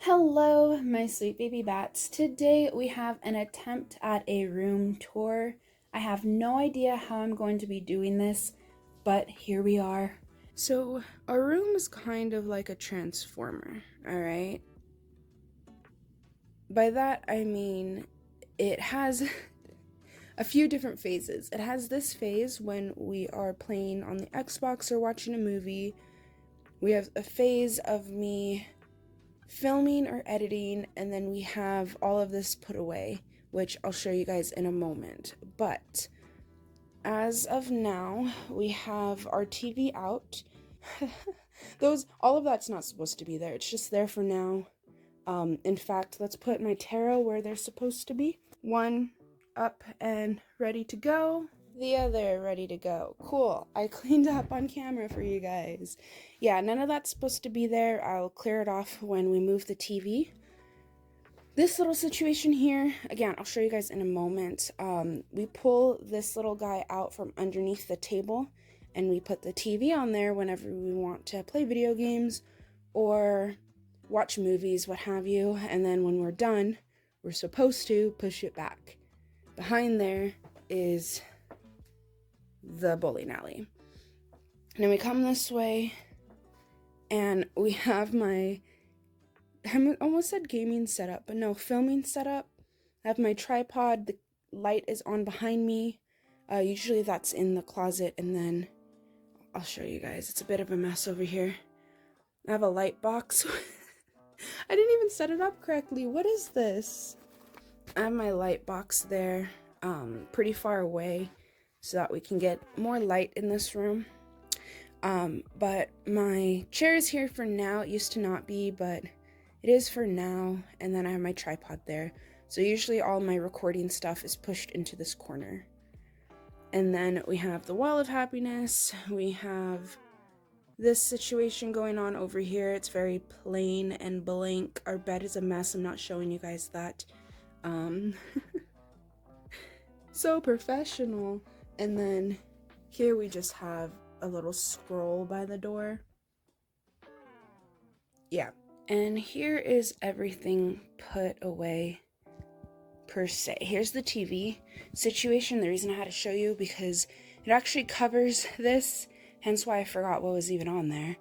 Hello, my sweet baby bats. Today we have an attempt at a room tour. I have no idea how I'm going to be doing this, but here we are. So, our room is kind of like a transformer, alright? By that I mean it has a few different phases. It has this phase when we are playing on the Xbox or watching a movie. We have a phase of me filming or editing, and then we have all of this put away, which I'll show you guys in a moment. But as of now, we have our TV out. All of that's not supposed to be there. It's just there for now. In fact, let's put my tarot where they're supposed to be. One up and ready to go. The other ready to go. Cool. I cleaned up on camera for you guys. Yeah, none of that's supposed to be there. I'll clear it off when we move the TV. This little situation here, again, I'll show you guys in a moment. We pull this little guy out from underneath the table and we put the TV on there whenever we want to play video games or watch movies, what have you. And then when we're done, we're supposed to push it back. Behind there is the bowling alley. And then we come this way and we have I almost said gaming setup, but no, filming setup. I have my tripod, the light is on behind me. Usually that's in the closet, and then I'll show you guys. It's a bit of a mess over here. I have a light box. I didn't even set it up correctly. What is this? I have my light box there, pretty far away, so that we can get more light in this room. But my chair is here for now. It used to not be, but it is for now. And then I have my tripod there. So usually all my recording stuff is pushed into this corner. And then we have the wall of happiness. We have this situation going on over here. It's very plain and blank. Our bed is a mess. I'm not showing you guys that. So professional. And then here we just have a little scroll by the door. Yeah. And here is everything put away per se. Here's the TV situation. The reason I had to show you because it actually covers this, hence why I forgot what was even on there.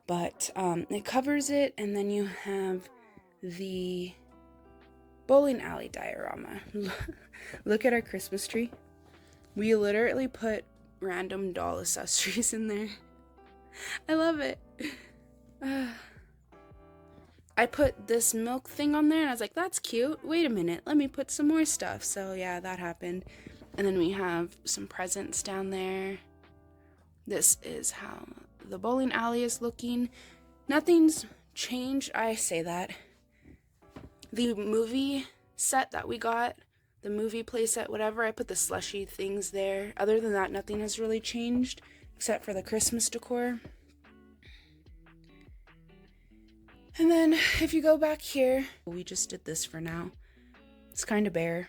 But it covers it, and then you have the bowling alley diorama. Look at our Christmas tree. We literally put random doll accessories in there. I love it. I put this milk thing on there and I was like, that's cute. Wait a minute, let me put some more stuff. So yeah, that happened. And then we have some presents down there. This is how the bowling alley is looking. Nothing's changed. I say that. The movie set that we got, the movie playset, whatever, I put the slushy things there. Other than that, nothing has really changed except for the Christmas decor. And then if you go back here, we just did this for now. It's kind of bare.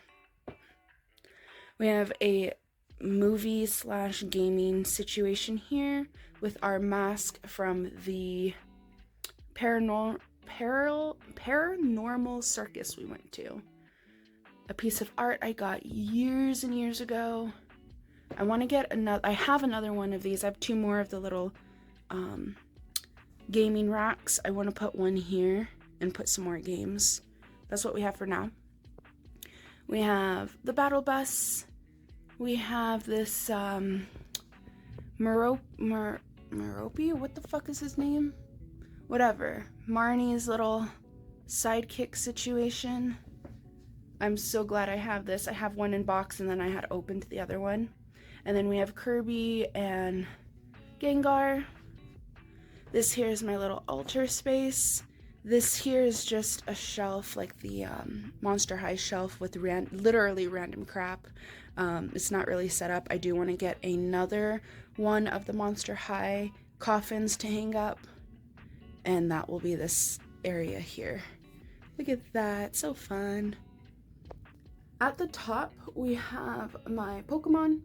We have a movie / gaming situation here with our mask from the paranormal circus we went to. A piece of art I got years and years ago. I want to get another. I have another one of these. I have two more of the little gaming racks. I want to put one here and put some more games. That's what we have for now. We have the battle bus. We have this Merope, what the fuck is his name? Whatever. Marnie's little sidekick situation. I'm so glad I have this. I have one in box and then I had opened the other one. And then we have Kirby and Gengar. This here is my little altar space. This here is just a shelf, like the Monster High shelf with literally random crap. It's not really set up. I do want to get another one of the Monster High coffins to hang up. And that will be this area here. Look at that, so fun. At the top, we have my Pokemon.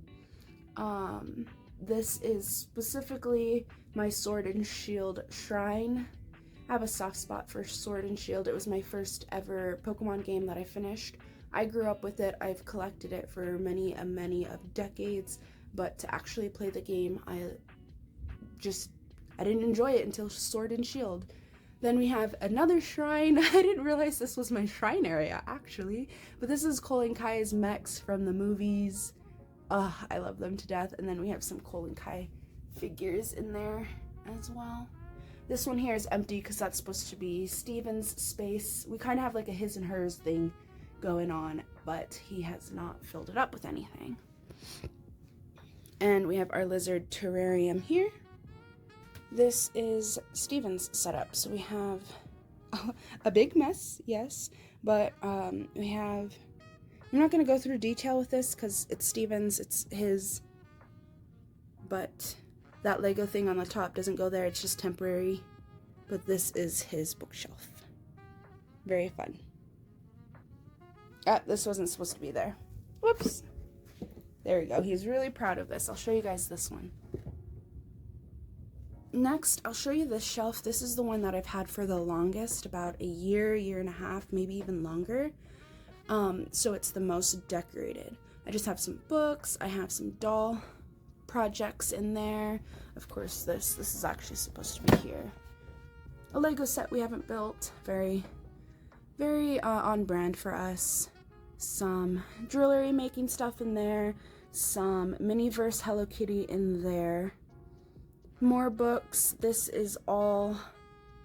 This is specifically my Sword and Shield shrine. I have a soft spot for Sword and Shield. It was my first ever Pokemon game that I finished. I grew up with it. I've collected it for many of decades, but to actually play the game, I didn't enjoy it until Sword and Shield. Then we have another shrine. I didn't realize this was my shrine area, actually. But this is Cole and Kai's mechs from the movies. I love them to death. And then we have some Cole and Kai figures in there as well. This one here is empty because that's supposed to be Steven's space. We kind of have like a his and hers thing going on, but he has not filled it up with anything. And we have our lizard terrarium here. This is Steven's setup. So we have a big mess, yes, but we have, I'm not going to go through detail with this because it's Steven's, it's his, but that Lego thing on the top doesn't go there, it's just temporary, but this is his bookshelf. Very fun. This wasn't supposed to be there. Whoops. There we go. He's really proud of this. I'll show you guys this one. Next, I'll show you this shelf. This is the one that I've had for the longest, about a year and a half, maybe even longer. So it's the most decorated. I just have some books. I have some doll projects in there. Of course, this is actually supposed to be here. A Lego set we haven't built. Very on brand for us. Some jewelry making stuff in there. Some Miniverse Hello Kitty in there. More books. This is all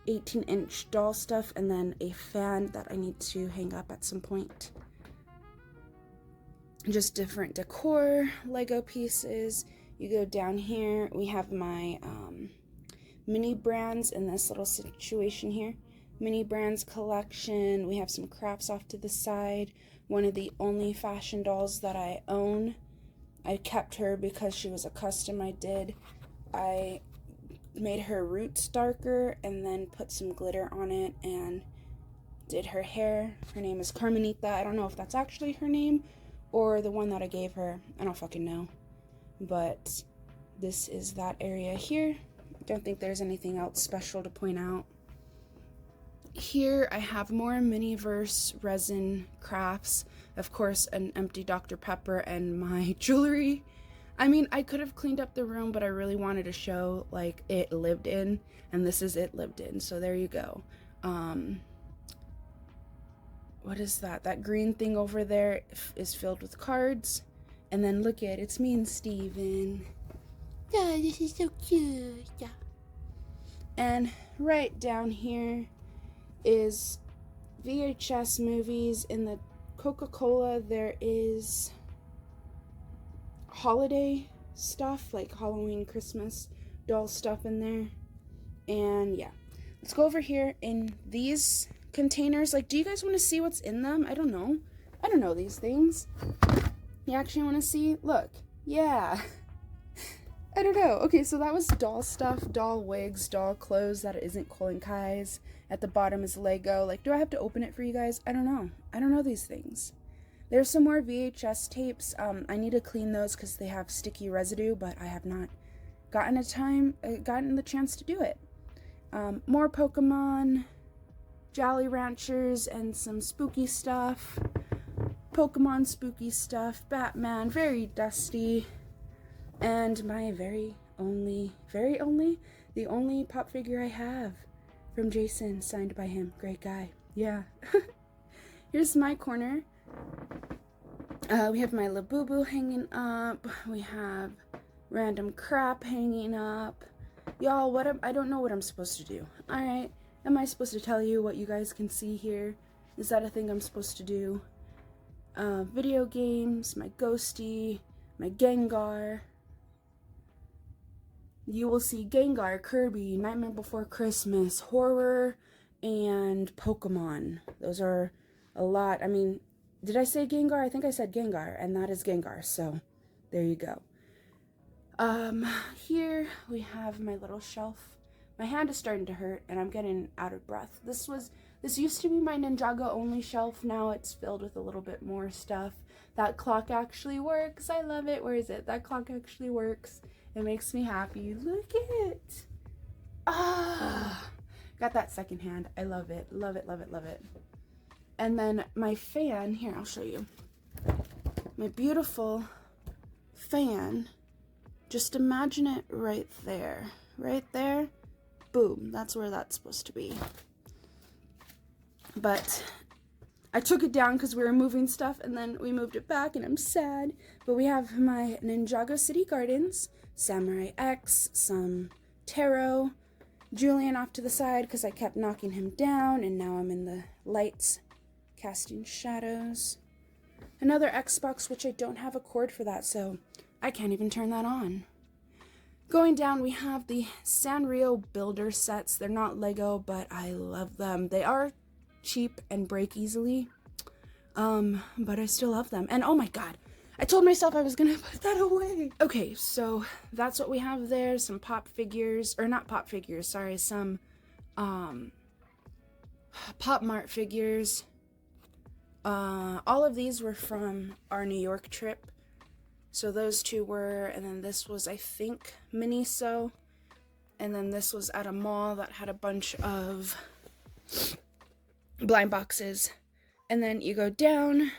18-inch doll stuff, and then a fan that I need to hang up at some point. Just different decor, Lego pieces. You go down here, we have my mini brands in this little situation here. Mini brands collection. We have some crafts off to the side. One of the only fashion dolls that I own. I kept her because she was a custom I did. I made her roots darker and then put some glitter on it and did her hair. Her name is Carmenita. I don't know if that's actually her name or the one that I gave her. I don't fucking know. But this is that area here. I don't think there's anything else special to point out. Here I have more Miniverse resin crafts. Of course, an empty Dr. Pepper and my jewelry. I mean, I could have cleaned up the room, but I really wanted to show, like, it lived in, and this is it lived in, so there you go. What is that? That green thing over there is filled with cards, and then look at it, it's me and Steven. Oh, this is so cute, yeah. And right down here is VHS movies. In the Coca-Cola, there is holiday stuff, like Halloween, Christmas, doll stuff in there. And yeah, let's go over here in these containers. Like, do you guys want to see what's in them? I don't know these things. You actually want to see? Look, yeah. I don't know. Okay, so that was doll stuff, doll wigs, doll clothes that isn't Cole and Kai's. At the bottom is Lego. Like, do I have to open it for you guys? I don't know. I don't know these things. There's some more VHS tapes. I need to clean those because they have sticky residue, but I have not gotten the chance to do it. More Pokemon, Jolly Ranchers, and some spooky stuff. Pokemon spooky stuff, Batman, very dusty, and my the only pop figure I have from Jason, signed by him. Great guy. Yeah. Here's my corner. We have my Labubu hanging up. We have random crap hanging up. Y'all, I don't know what I'm supposed to do. Alright, am I supposed to tell you what you guys can see here? Is that a thing I'm supposed to do? Video games, my Ghosty, my Gengar. You will see Gengar, Kirby, Nightmare Before Christmas, horror, and Pokemon. Those are a lot. I mean, did I say Gengar? I think I said Gengar, and that is Gengar, so there you go. Here we have my little shelf. My hand is starting to hurt, and I'm getting out of breath. This used to be my Ninjago only shelf. Now it's filled with a little bit more stuff. That clock actually works. I love it. Where is it? That clock actually works. It makes me happy. Look at it. Ah, Got that secondhand. I love it. Love it, love it, love it. And then my fan, here, I'll show you. My beautiful fan. Just imagine it right there. Right there. Boom. That's where that's supposed to be. But I took it down because we were moving stuff, and then we moved it back, and I'm sad. But we have my Ninjago City Gardens, Samurai X, some tarot, Julian off to the side because I kept knocking him down, and now I'm in the lights casting shadows. Another Xbox, which I don't have a cord for that, so I can't even turn that on. Going down, we have the Sanrio builder sets. They're not Lego, but I love them. They are cheap and break easily, but I still love them. And oh my god, I told myself I was gonna put that away. Okay, so that's what we have there. Some pop figures, or not pop figures, sorry, some Pop Mart figures. All of these were from our New York trip. So those two were, and then this was, I think, Miniso. And then this was at a mall that had a bunch of blind boxes. And then you go down,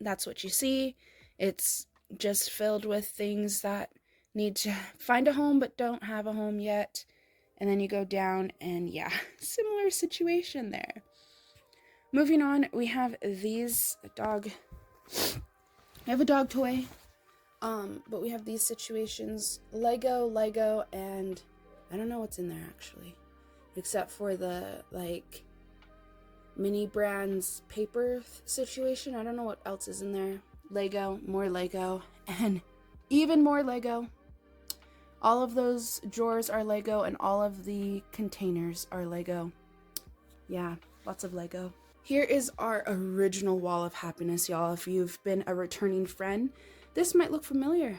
that's what you see. It's just filled with things that need to find a home but don't have a home yet. And then you go down and yeah, similar situation there. Moving on, we have these dog. I have a dog toy. But we have these situations. Lego, and I don't know what's in there actually. Except for the like mini brands paper situation. I don't know what else is in there. Lego, more Lego, and even more Lego. All of those drawers are Lego, and all of the containers are Lego. Yeah, lots of Lego. Here is our original wall of happiness, y'all. If you've been a returning friend, this might look familiar.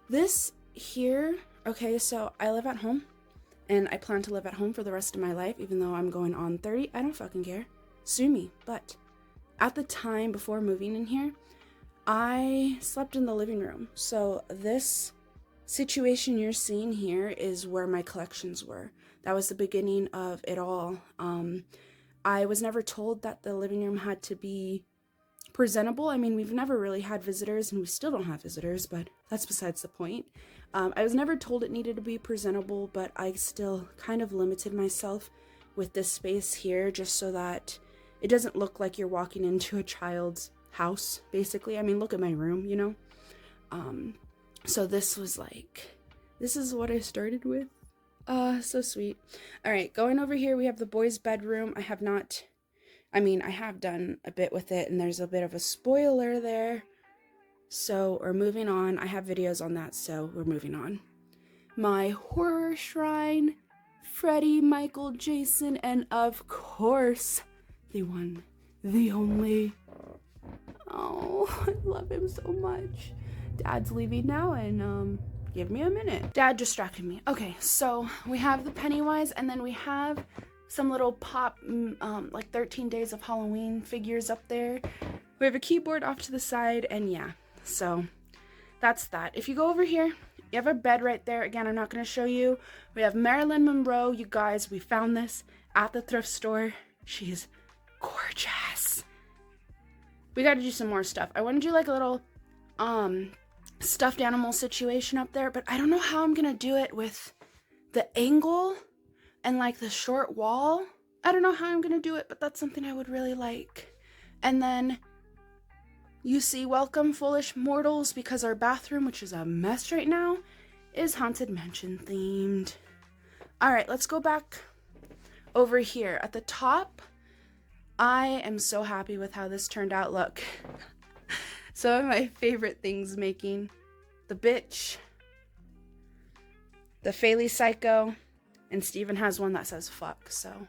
This here, okay, so I live at home, and I plan to live at home for the rest of my life, even though I'm going on 30. I don't fucking care. Sue me. But at the time before moving in here, I slept in the living room. So this situation you're seeing here is where my collections were. That was the beginning of it all. I was never told that the living room had to be presentable. I mean, we've never really had visitors, and we still don't have visitors, but that's besides the point. I was never told it needed to be presentable, but I still kind of limited myself with this space here just so that it doesn't look like you're walking into a child's house, basically. I mean, look at my room, you know? So this was like, this is what I started with. So sweet. All right, going over here, we have the boys' bedroom. I have done a bit with it, and there's a bit of a spoiler there. So we're moving on. I have videos on that, so we're moving on. My horror shrine, Freddy, Michael, Jason, and of course, the one, the only. Oh, I love him so much. Dad's leaving now, and give me a minute. Dad distracted me. Okay, so we have the Pennywise, and then we have some little pop, like 13 Days of Halloween figures up there. We have a keyboard off to the side, and yeah, so that's that. If you go over here, you have a bed right there. Again, I'm not going to show you. We have Marilyn Monroe. You guys, we found this at the thrift store. She's gorgeous. We got to do some more stuff. I want to do like a little, stuffed animal situation up there, but I don't know how I'm gonna do it with the angle and like the short wall. I don't know how I'm gonna do it, but that's something I would really like. And then you see Welcome Foolish Mortals, because our bathroom, which is a mess right now, is Haunted Mansion themed. All right, let's go back over here at the top. I am so happy with how this turned out. Look. Some of my favorite things making. The bitch. The Faley Psycho. And Steven has one that says fuck. So,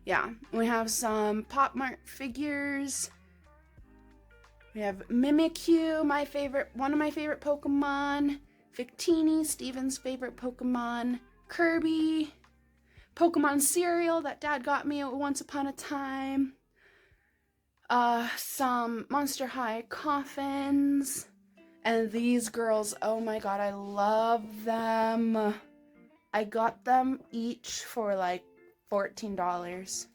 yeah. We have some Pop Mart figures. We have Mimikyu, one of my favorite Pokemon. Victini, Steven's favorite Pokemon. Kirby. Pokemon cereal that Dad got me once upon a time. Some Monster High coffins, and these girls, oh my god, I love them. I got them each for like $14.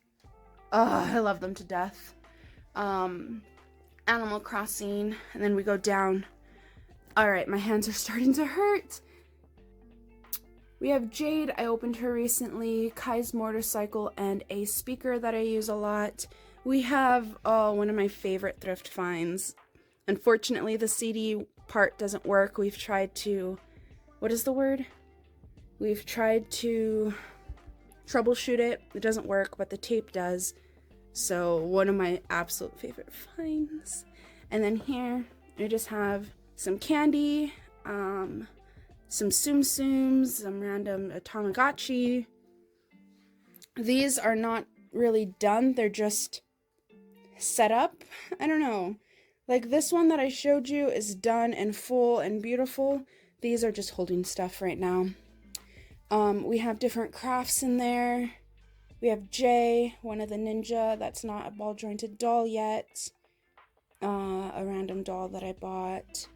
Oh, I love them to death. Animal Crossing, and then we go down. All right, my hands are starting to hurt. We have Jade. I opened her recently. Kai's motorcycle and a speaker that I use a lot. We have one of my favorite thrift finds. Unfortunately, the CD part doesn't work. We've tried to, what is the word? We've tried to troubleshoot it. It doesn't work, but the tape does. So one of my absolute favorite finds. And then here, I just have some candy, some Tsum Tsums, some random Tamagotchi. These are not really done. They're just set up. I don't know. Like this one that I showed you is done and full and beautiful. These are just holding stuff right now. We have different crafts in there. We have Jay, one of the ninja. That's not a ball jointed doll yet. A random doll that I bought.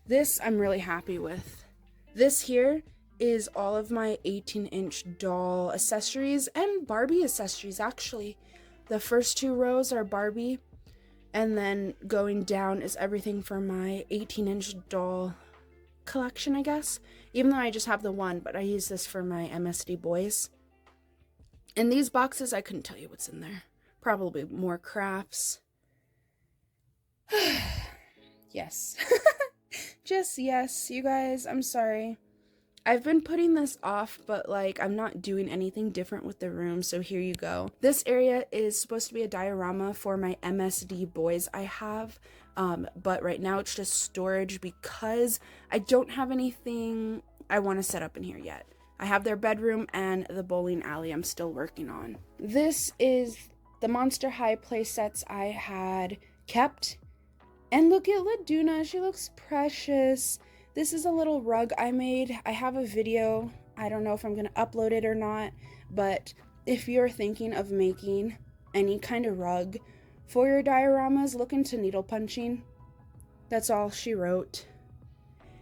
This I'm really happy with. This here is all of my 18-inch doll accessories and Barbie accessories, actually. The first 2 rows are Barbie, and then going down is everything for my 18-inch doll collection, I guess. Even though I just have the one, but I use this for my MSD boys. In these boxes, I couldn't tell you what's in there. Probably more crafts. Yes. Just yes, you guys, I'm sorry. I've been putting this off, but like I'm not doing anything different with the room, so here you go. This area is supposed to be a diorama for my MSD boys I have, but right now it's just storage because I don't have anything I want to set up in here yet. I have their bedroom and the bowling alley I'm still working on. This is the Monster High play sets I had kept. And look at Laduna, she looks precious. This is a little rug I made. I have a video. I don't know if I'm going to upload it or not, but if you're thinking of making any kind of rug for your dioramas, look into needle punching. That's all she wrote.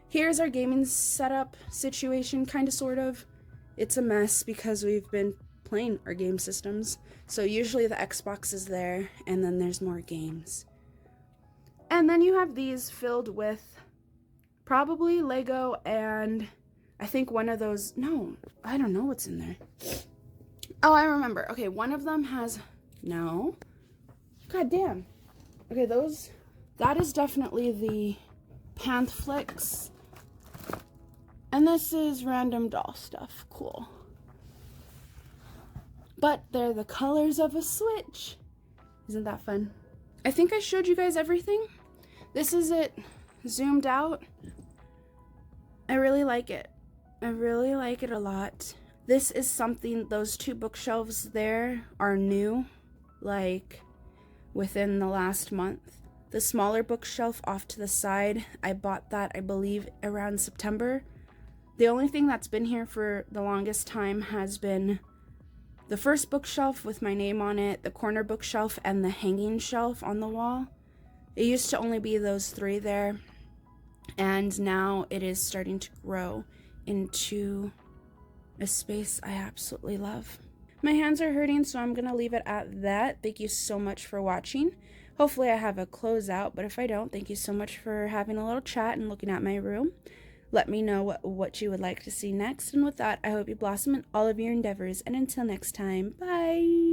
Here's our gaming setup situation, kind of, sort of. It's a mess because we've been playing our game systems. So usually the Xbox is there, and then there's more games. And then you have these filled with probably Lego and I think one of those, no, I don't know what's in there. Oh, I remember. Okay, one of them has, no. God damn. Okay, that is definitely the Panthflix. And this is random doll stuff. Cool. But they're the colors of a Switch. Isn't that fun? I think I showed you guys everything. This is it zoomed out. I really like it. I really like it a lot. This is something, those 2 bookshelves there are new, like within the last month. The smaller bookshelf off to the side, I bought that, I believe, around September. The only thing that's been here for the longest time has been the first bookshelf with my name on it, the corner bookshelf, and the hanging shelf on the wall. It used to only be those 3 there, and now it is starting to grow into a space I absolutely love. My hands are hurting, so I'm going to leave it at that. Thank you so much for watching. Hopefully I have a closeout, but if I don't, thank you so much for having a little chat and looking at my room. Let me know what you would like to see next, and with that, I hope you blossom in all of your endeavors, and until next time, bye!